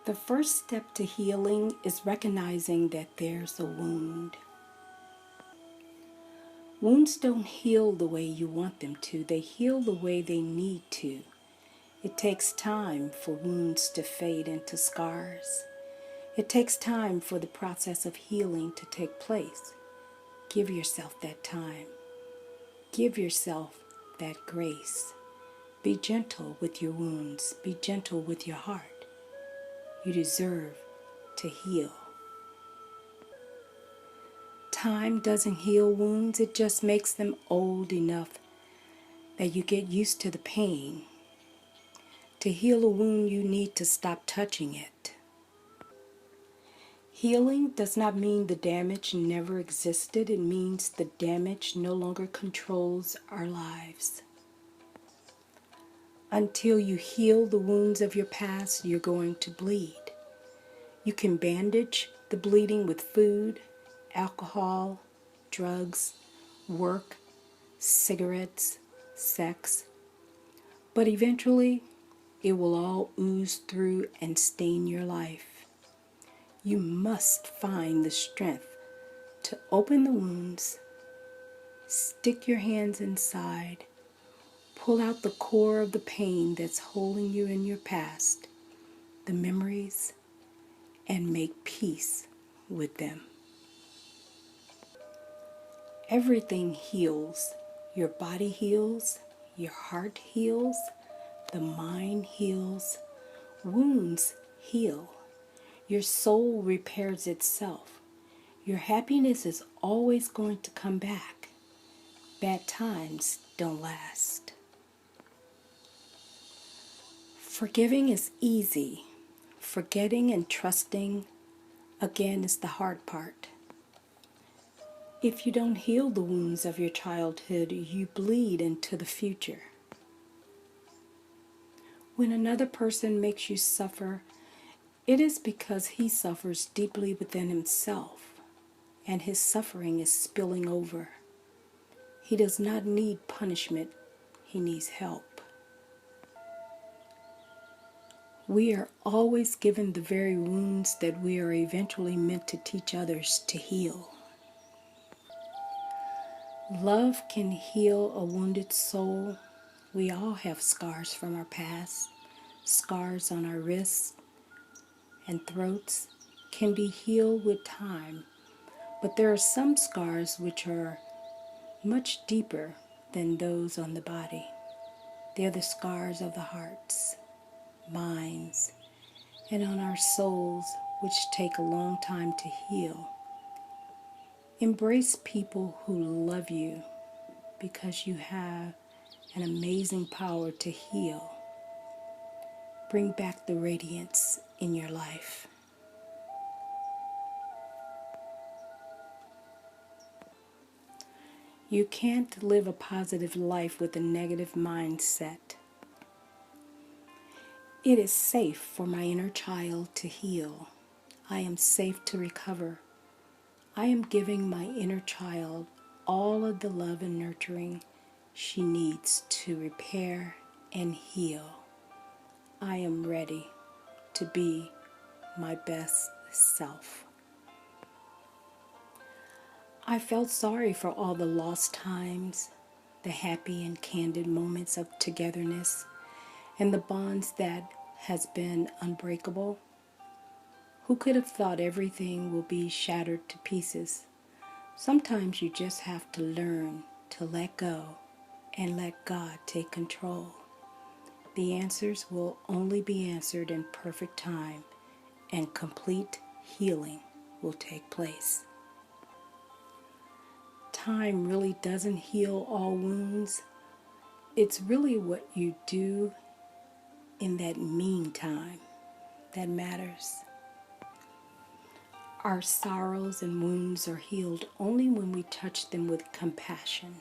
The first step to healing is recognizing that there's a wound. Wounds don't heal the way you want them to. They heal the way they need to. It takes time for wounds to fade into scars. It takes time for the process of healing to take place. Give yourself that time. Give yourself that grace. Be gentle with your wounds. Be gentle with your heart. You deserve to heal. Time doesn't heal wounds, it just makes them old enough that you get used to the pain. To heal a wound, you need to stop touching it. Healing does not mean the damage never existed. It means the damage no longer controls our lives. Until you heal the wounds of your past, you're going to bleed. You can bandage the bleeding with food, alcohol, drugs, work, cigarettes, sex. But eventually, it will all ooze through and stain your life. You must find the strength to open the wounds, stick your hands inside, pull out the core of the pain that's holding you in your past, the memories, and make peace with them. Everything heals. Your body heals, your heart heals, the mind heals, wounds heal. Your soul repairs itself. Your happiness is always going to come back. Bad times don't last. Forgiving is easy. Forgetting and trusting, again, is the hard part. If you don't heal the wounds of your childhood, you bleed into the future. When another person makes you suffer, it is because he suffers deeply within himself, and his suffering is spilling over. He does not need punishment, he needs help. We are always given the very wounds that we are eventually meant to teach others to heal. Love can heal a wounded soul. We all have scars from our past. Scars on our wrists and throats can be healed with time, but there are some scars which are much deeper than those on the body. They are the scars of the hearts, minds, and on our souls, which take a long time to heal. Embrace people who love you because you have an amazing power to heal. Bring back the radiance in your life. You can't live a positive life with a negative mindset. It is safe for my inner child to heal. I am safe to recover. I am giving my inner child all of the love and nurturing she needs to repair and heal. I am ready to be my best self. I felt sorry for all the lost times, the happy and candid moments of togetherness, and the bonds that has been unbreakable. Who could have thought everything will be shattered to pieces? Sometimes you just have to learn to let go and let God take control. The answers will only be answered in perfect time, and complete healing will take place. Time really doesn't heal all wounds. It's really what you do in that meantime that matters. Our sorrows and wounds are healed only when we touch them with compassion.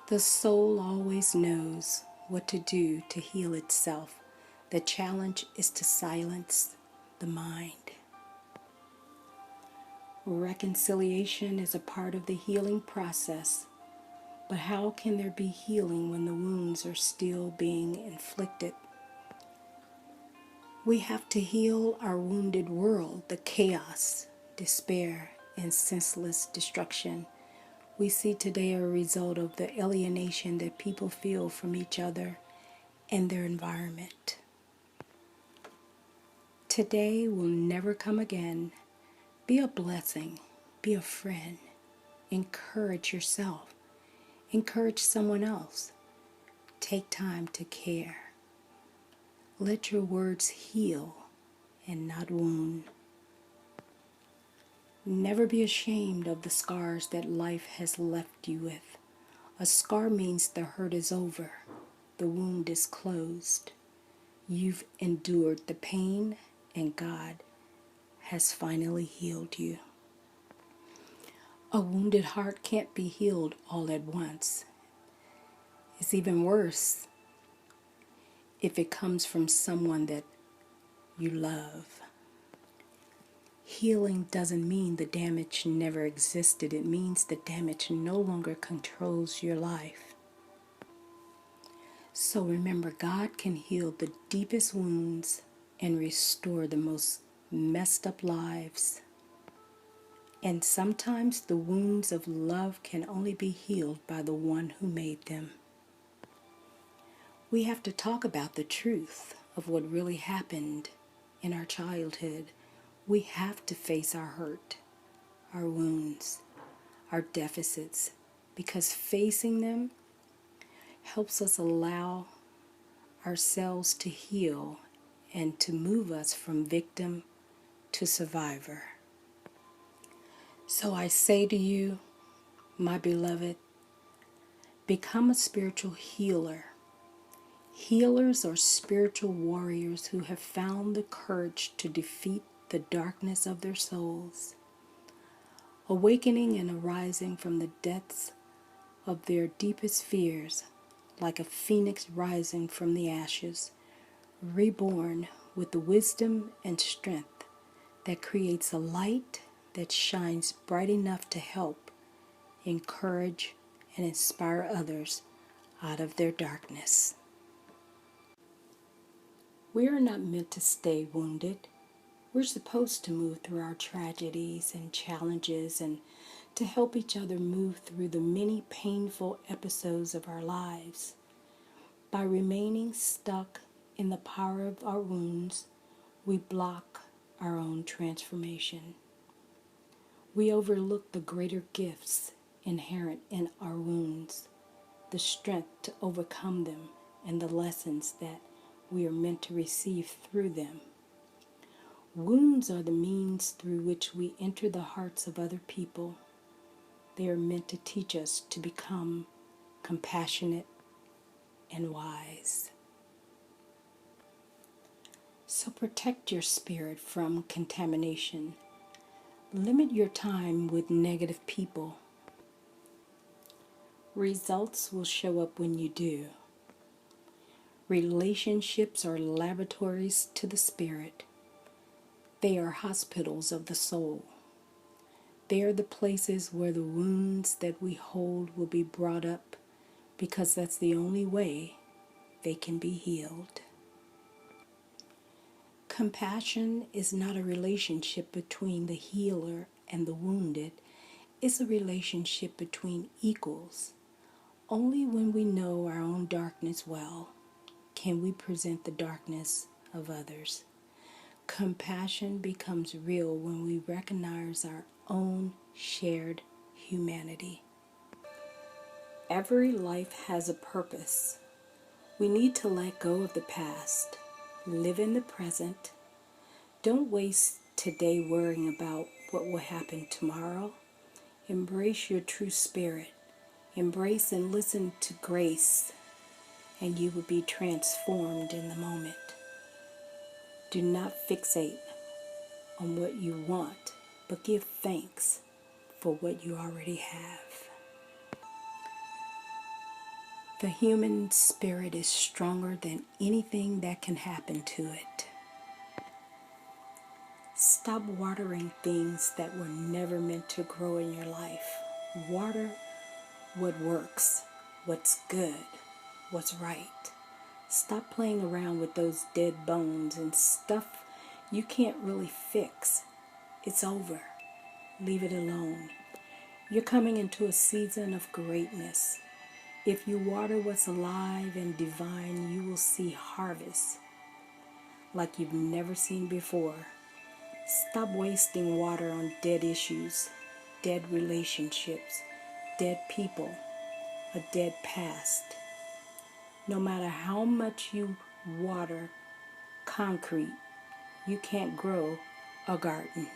The soul always knows what to do to heal itself. The challenge is to silence the mind. Reconciliation is a part of the healing process, but how can there be healing when the wounds are still being inflicted? We have to heal our wounded world, the chaos, despair, and senseless destruction we see today are a result of the alienation that people feel from each other and their environment. Today will never come again. Be a blessing. Be a friend. Encourage yourself. Encourage someone else. Take time to care. Let your words heal and not wound. Never be ashamed of the scars that life has left you with. A scar means the hurt is over. The wound is closed. You've endured the pain, and God has finally healed you. A wounded heart can't be healed all at once. It's even worse if it comes from someone that you love. Healing doesn't mean the damage never existed. It means the damage no longer controls your life. So remember, God can heal the deepest wounds and restore the most messed up lives. And sometimes the wounds of love can only be healed by the one who made them. We have to talk about the truth of what really happened in our childhood. We have to face our hurt, our wounds, our deficits, because facing them helps us allow ourselves to heal and to move us from victim to survivor. So I say to you, my beloved, become a spiritual healer. Healers are spiritual warriors who have found the courage to defeat the darkness of their souls, awakening and arising from the depths of their deepest fears, like a phoenix rising from the ashes, reborn with the wisdom and strength that creates a light that shines bright enough to help, encourage, and inspire others out of their darkness. We are not meant to stay wounded. We're supposed to move through our tragedies and challenges and to help each other move through the many painful episodes of our lives. By remaining stuck in the power of our wounds, we block our own transformation. We overlook the greater gifts inherent in our wounds, the strength to overcome them, and the lessons that we are meant to receive through them. Wounds are the means through which we enter the hearts of other people. They are meant to teach us to become compassionate and wise. So protect your spirit from contamination. Limit your time with negative people. Results will show up when you do. Relationships are laboratories to the spirit. They are hospitals of the soul. They are the places where the wounds that we hold will be brought up, because that's the only way they can be healed. Compassion is not a relationship between the healer and the wounded. It's a relationship between equals. Only when we know our own darkness well can we present the darkness of others. Compassion becomes real when we recognize our own shared humanity. Every life has a purpose. We need to let go of the past, live in the present. Don't waste today worrying about what will happen tomorrow. Embrace your true spirit. Embrace and listen to grace, and you will be transformed in the moment. Do not fixate on what you want, but give thanks for what you already have. The human spirit is stronger than anything that can happen to it. Stop watering things that were never meant to grow in your life. Water what works, what's good, what's right. Stop playing around with those dead bones and stuff you can't really fix. It's over. Leave it alone. You're coming into a season of greatness. If you water what's alive and divine, you will see harvest like you've never seen before. Stop wasting water on dead issues, dead relationships, dead people, a dead past. No matter how much you water concrete, you can't grow a garden.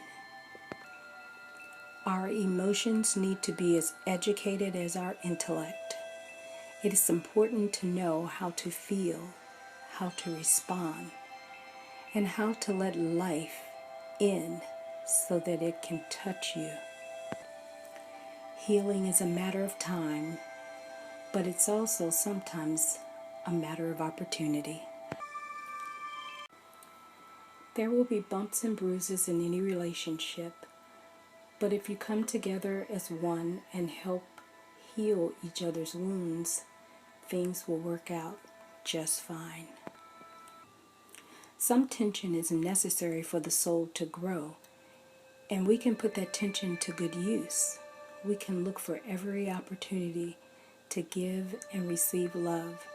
Our emotions need to be as educated as our intellect. It is important to know how to feel, how to respond, and how to let life in so that it can touch you. Healing is a matter of time, but it's also sometimes a matter of opportunity. There will be bumps and bruises in any relationship, but if you come together as one and help heal each other's wounds, things will work out just fine. Some tension is necessary for the soul to grow, and we can put that tension to good use. We can look for every opportunity to give and receive love,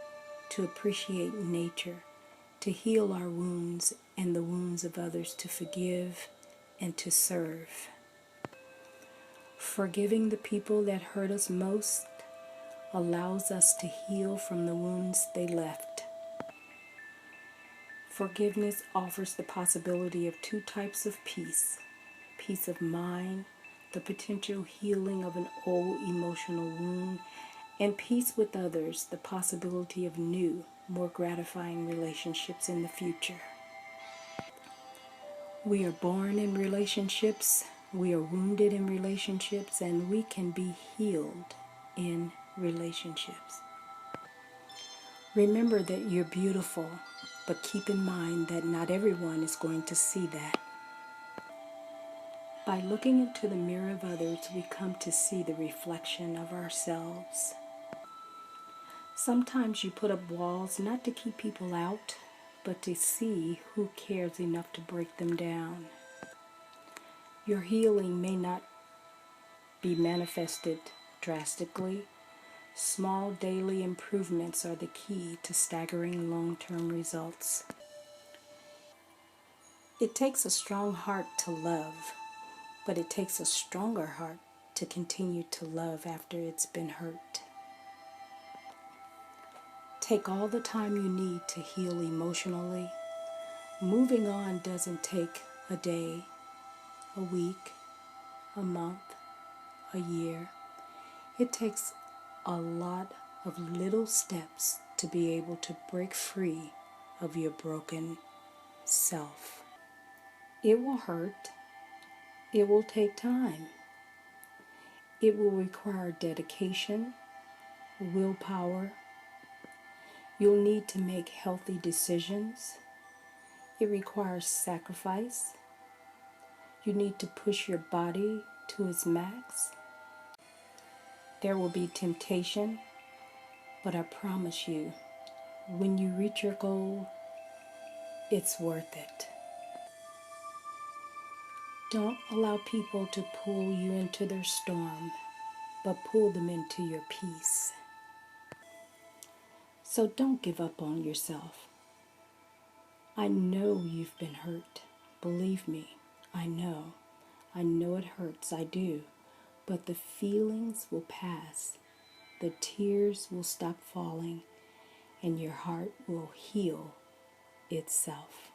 to appreciate nature, to heal our wounds and the wounds of others, to forgive and to serve. Forgiving the people that hurt us most allows us to heal from the wounds they left. Forgiveness offers the possibility of two types of peace: peace of mind, the potential healing of an old emotional wound, and peace with others, the possibility of new, more gratifying relationships in the future. We are born in relationships, we are wounded in relationships, and we can be healed in relationships. Remember that you're beautiful, but keep in mind that not everyone is going to see that. By looking into the mirror of others, we come to see the reflection of ourselves. Sometimes you put up walls not to keep people out, but to see who cares enough to break them down. Your healing may not be manifested drastically. Small daily improvements are the key to staggering long-term results. It takes a strong heart to love, but it takes a stronger heart to continue to love after it's been hurt. Take all the time you need to heal emotionally. Moving on doesn't take a day, a week, a month, a year. It takes a lot of little steps to be able to break free of your broken self. It will hurt. It will take time. It will require dedication, willpower. You'll need to make healthy decisions. It requires sacrifice. You need to push your body to its max. There will be temptation, but I promise you, when you reach your goal, it's worth it. Don't allow people to pull you into their storm, but pull them into your peace. So don't give up on yourself. I know you've been hurt. Believe me, I know. I know it hurts, I do. But the feelings will pass. The tears will stop falling, and your heart will heal itself.